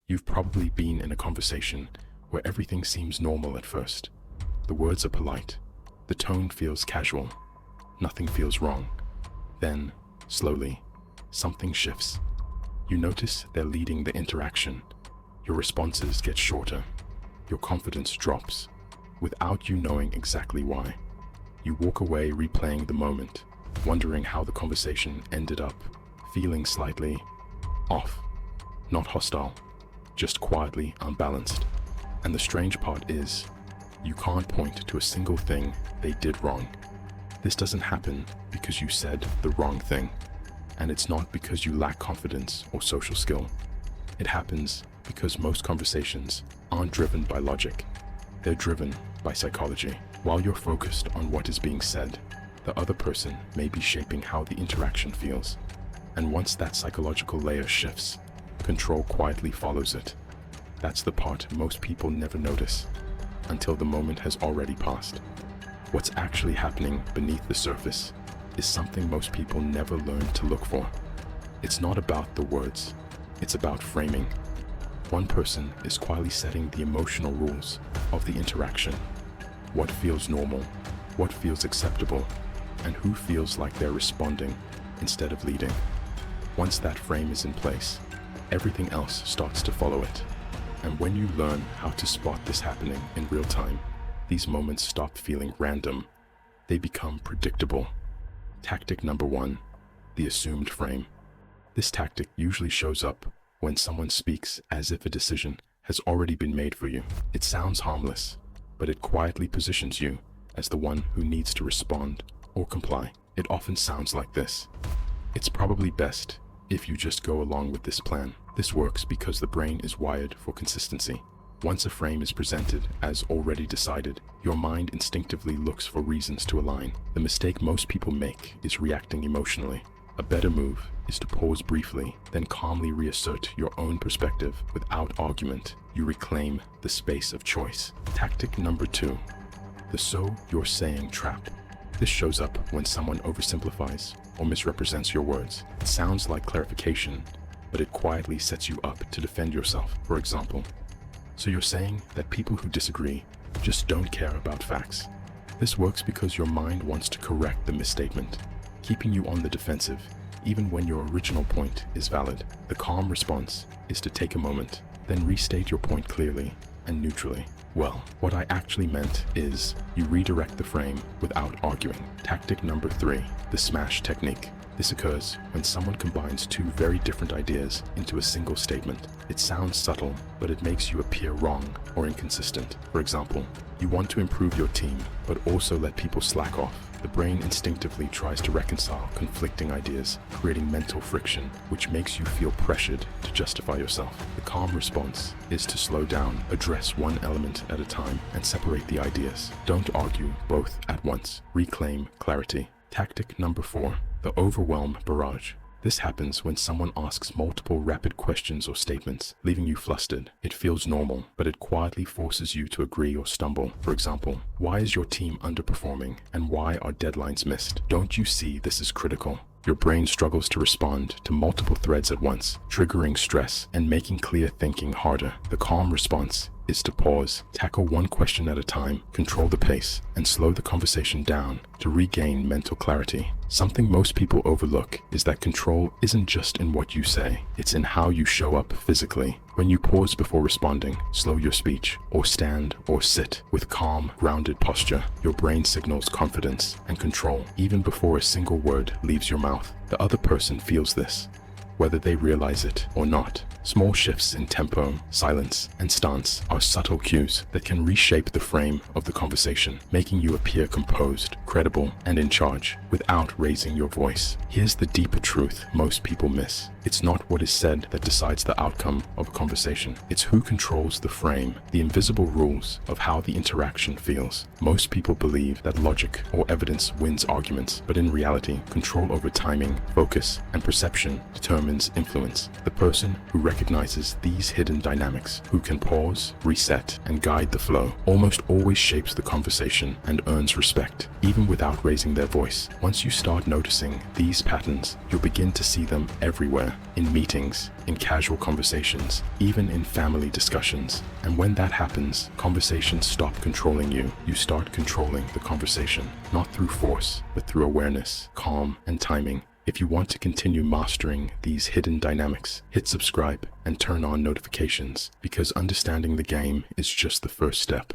You've probably been in a conversation where everything seems normal at first. The words are polite, the tone feels casual, nothing feels wrong. Then, slowly, something shifts. You notice they're leading the interaction. Your responses get shorter. Your confidence drops, without you knowing exactly why. You walk away replaying the moment, wondering how the conversation ended up, feeling slightly off, not hostile, just quietly unbalanced. And the strange part is, you can't point to a single thing they did wrong. This doesn't happen because you said the wrong thing, and it's not because you lack confidence or social skill. It happens because most conversations aren't driven by logic. They're driven by psychology. While you're focused on what is being said, the other person may be shaping how the interaction feels. And once that psychological layer shifts, control quietly follows it. That's the part most people never notice until the moment has already passed. What's actually happening beneath the surface is something most people never learn to look for. It's not about the words, it's about framing. One person is quietly setting the emotional rules of the interaction. What feels normal, what feels acceptable, and who feels like they're responding instead of leading. Once that frame is in place, everything else starts to follow it. And when you learn how to spot this happening in real time, these moments stop feeling random. They become predictable. Tactic number 1, the assumed frame. This tactic usually shows up when someone speaks as if a decision has already been made for you. It sounds harmless, but it quietly positions you as the one who needs to respond or comply. It often sounds like this: it's probably best if you just go along with this plan. This works because the brain is wired for consistency. Once a frame is presented as already decided, your mind instinctively looks for reasons to align. The mistake most people make is reacting emotionally. A better move is to pause briefly, then calmly reassert your own perspective without argument. You reclaim the space of choice. Tactic number 2, the "so you're saying" trap. This shows up when someone oversimplifies or misrepresents your words. It sounds like clarification, but it quietly sets you up to defend yourself. For example, "So you're saying that people who disagree just don't care about facts." This works because your mind wants to correct the misstatement, keeping you on the defensive even when your original point is valid. The calm response is to take a moment, then restate your point clearly and neutrally. "Well, what I actually meant is," you redirect the frame without arguing. Tactic number 3, the smash technique. This occurs when someone combines two very different ideas into a single statement. It sounds subtle, but it makes you appear wrong or inconsistent. For example, you want to improve your team, but also let people slack off. The brain instinctively tries to reconcile conflicting ideas, creating mental friction, which makes you feel pressured to justify yourself. The calm response is to slow down, address one element at a time, and separate the ideas. Don't argue both at once. Reclaim clarity. Tactic number 4, the Overwhelm Barrage. This happens when someone asks multiple rapid questions or statements, leaving you flustered. It feels normal, but it quietly forces you to agree or stumble. For example, "Why is your team underperforming, and why are deadlines missed? Don't you see this is critical?" Your brain struggles to respond to multiple threads at once, triggering stress and making clear thinking harder. The calm response is to pause, tackle one question at a time, control the pace, and slow the conversation down to regain mental clarity. Something most people overlook is that control isn't just in what you say, it's in how you show up physically. When you pause before responding, slow your speech, or stand or sit with calm, grounded posture, your brain signals confidence and control even before a single word leaves your mouth. The other person feels this, whether they realize it or not. Small shifts in tempo, silence, and stance are subtle cues that can reshape the frame of the conversation, making you appear composed, credible, and in charge without raising your voice. Here's the deeper truth most people miss. It's not what is said that decides the outcome of a conversation. It's who controls the frame, the invisible rules of how the interaction feels. Most people believe that logic or evidence wins arguments, but in reality, control over timing, focus, and perception determines influence. The person who recognizes these hidden dynamics, who can pause, reset, and guide the flow, almost always shapes the conversation and earns respect, even without raising their voice. Once you start noticing these patterns, you'll begin to see them everywhere. dinner, in meetings, in casual conversations, even in family discussions. And when that happens, conversations stop controlling you. You start controlling the conversation, not through force, but through awareness, calm, and timing. If you want to continue mastering these hidden dynamics, hit subscribe and turn on notifications, because understanding the game is just the first step.